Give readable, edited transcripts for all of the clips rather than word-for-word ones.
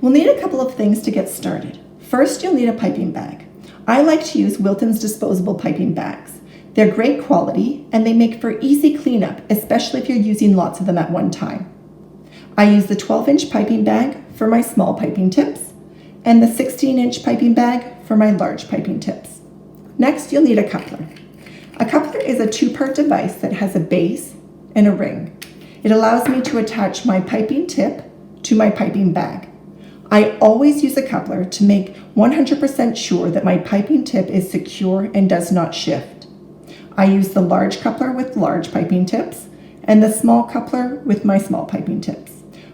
We'll need a couple of things to get started. First, you'll need a piping bag. I like to use Wilton's disposable piping bags. They're great quality and they make for easy cleanup, especially if you're using lots of them at one time. I use the 12-inch piping bag for my small piping tips and the 16-inch piping bag for my large piping tips. Next, you'll need a coupler. A coupler is a two-part device that has a base and a ring. It allows me to attach my piping tip to my piping bag. I always use a coupler to make 100% sure that my piping tip is secure and does not shift. I use the large coupler with large piping tips and the small coupler with my small piping tips.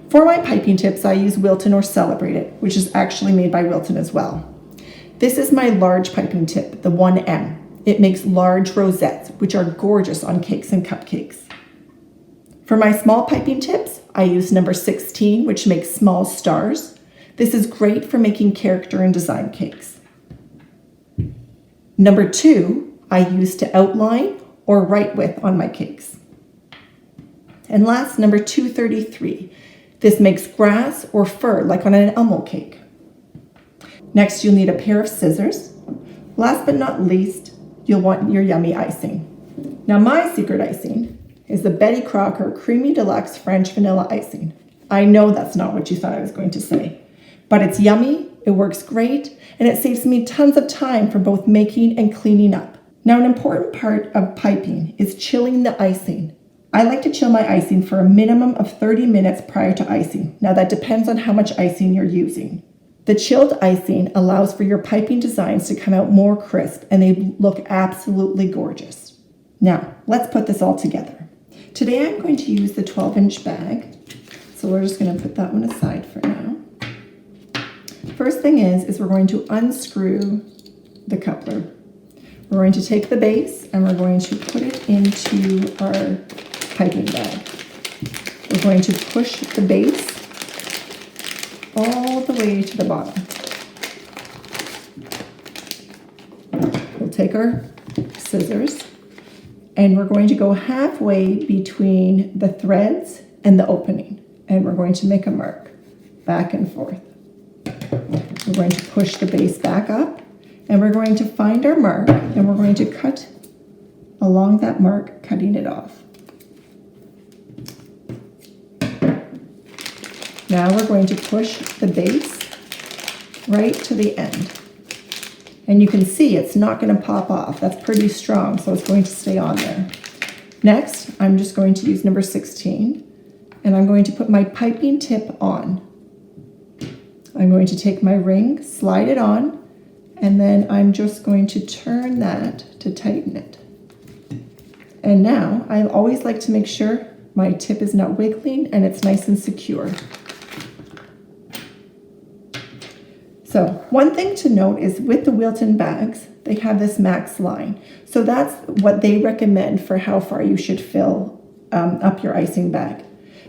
For my piping tips, I use Wilton or Celebrate It, which is actually made by Wilton as well. This is my large piping tip, the 1M. It makes large rosettes, which are gorgeous on cakes and cupcakes. For my small piping tips, I use number 16, which makes small stars. This is great for making character and design cakes. Number 2, I use to outline or write with on my cakes. And last, number 233. This makes grass or fur like on an Elmo cake. Next, you'll need a pair of scissors. Last but not least, you'll want your yummy icing. Now my secret icing is the Betty Crocker Creamy Deluxe French Vanilla Icing. I know that's not what you thought I was going to say. But it's yummy, it works great, and it saves me tons of time for both making and cleaning up. Now, an important part of piping is chilling the icing. I like to chill my icing for a minimum of 30 minutes prior to icing. Now, that depends on how much icing you're using. The chilled icing allows for your piping designs to come out more crisp, and they look absolutely gorgeous. Now, let's put this all together. Today, I'm going to use the 12-inch bag, so we're just going to put that one aside for now. First thing is we're going to unscrew the coupler. We're going to take the base and we're going to put it into our piping bag. We're going to push the base all the way to the bottom. We'll take our scissors and we're going to go halfway between the threads and the opening. And we're going to make a mark back and forth. We're going to push the base back up and we're going to find our mark and we're going to cut along that mark, cutting it off. Now we're going to push the base right to the end. And you can see it's not going to pop off. That's pretty strong, so it's going to stay on there. Next, I'm just going to use number 16 and I'm going to put my piping tip on. I'm going to take my ring, slide it on, and then I'm just going to turn that to tighten it. And now I always like to make sure my tip is not wiggling and it's nice and secure. So one thing to note is with the Wilton bags, they have this max line. So that's what they recommend for how far you should fill up your icing bag.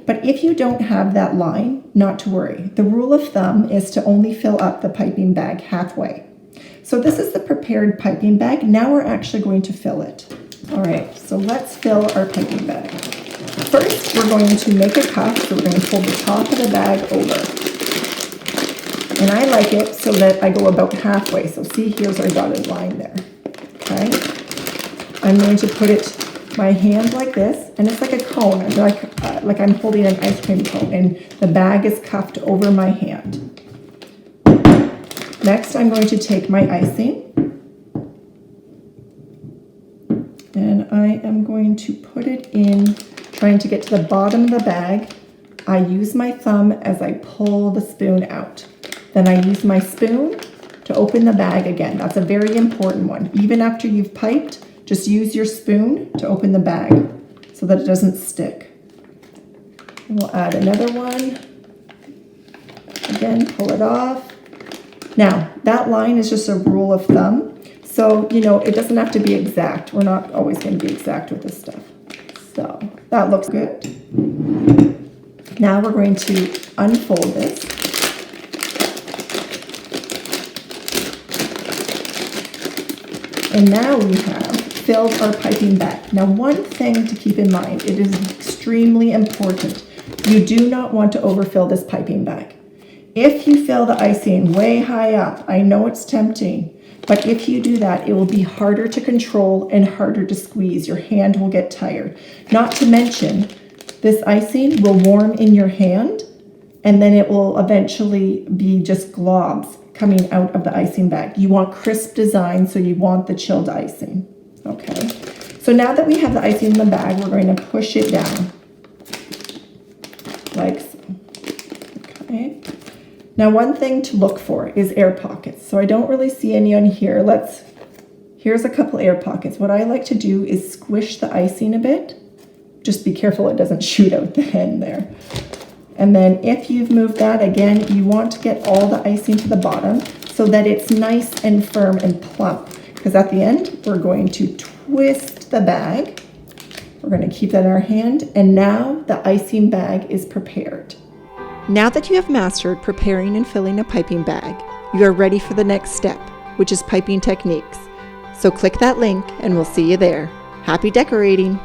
But if you don't have that line, not to worry. The rule of thumb is to only fill up the piping bag halfway. So this is the prepared piping bag. Now we're actually going to fill it. All right, so let's fill our piping bag. First, we're going to make a cuff. So we're going to fold the top of the bag over. And I like it so that I go about halfway. So see, here's our dotted line there, okay? I'm going to put it my hand like this, and it's like a cone, like I'm holding an ice cream cone, and the bag is cuffed over my hand. Next, I'm going to take my icing, and I am going to put it in, trying to get to the bottom of the bag. I use my thumb as I pull the spoon out. Then I use my spoon to open the bag again. That's a very important one. Even after you've piped, just use your spoon to open the bag so that it doesn't stick. And we'll add another one. Again, pull it off. Now, that line is just a rule of thumb. So, it doesn't have to be exact. We're not always going to be exact with this stuff. So, that looks good. Now we're going to unfold this. And now we have filled our piping bag. Now, one thing to keep in mind, it is extremely important. You do not want to overfill this piping bag. If you fill the icing way high up, I know it's tempting, but if you do that, it will be harder to control and harder to squeeze. Your hand will get tired. Not to mention, this icing will warm in your hand, and then it will eventually be just globs coming out of the icing bag. You want crisp design, so you want the chilled icing. Okay, so now that we have the icing in the bag, we're going to push it down like so. Okay. Now, one thing to look for is air pockets. So I don't really see any on here. Here's a couple air pockets. What I like to do is squish the icing a bit. Just be careful it doesn't shoot out the end there. And then if you've moved that, again, you want to get all the icing to the bottom so that it's nice and firm and plump. Because at the end, we're going to twist the bag. We're going to keep that in our hand. And now the icing bag is prepared. Now that you have mastered preparing and filling a piping bag, you are ready for the next step, which is piping techniques. So click that link and we'll see you there. Happy decorating!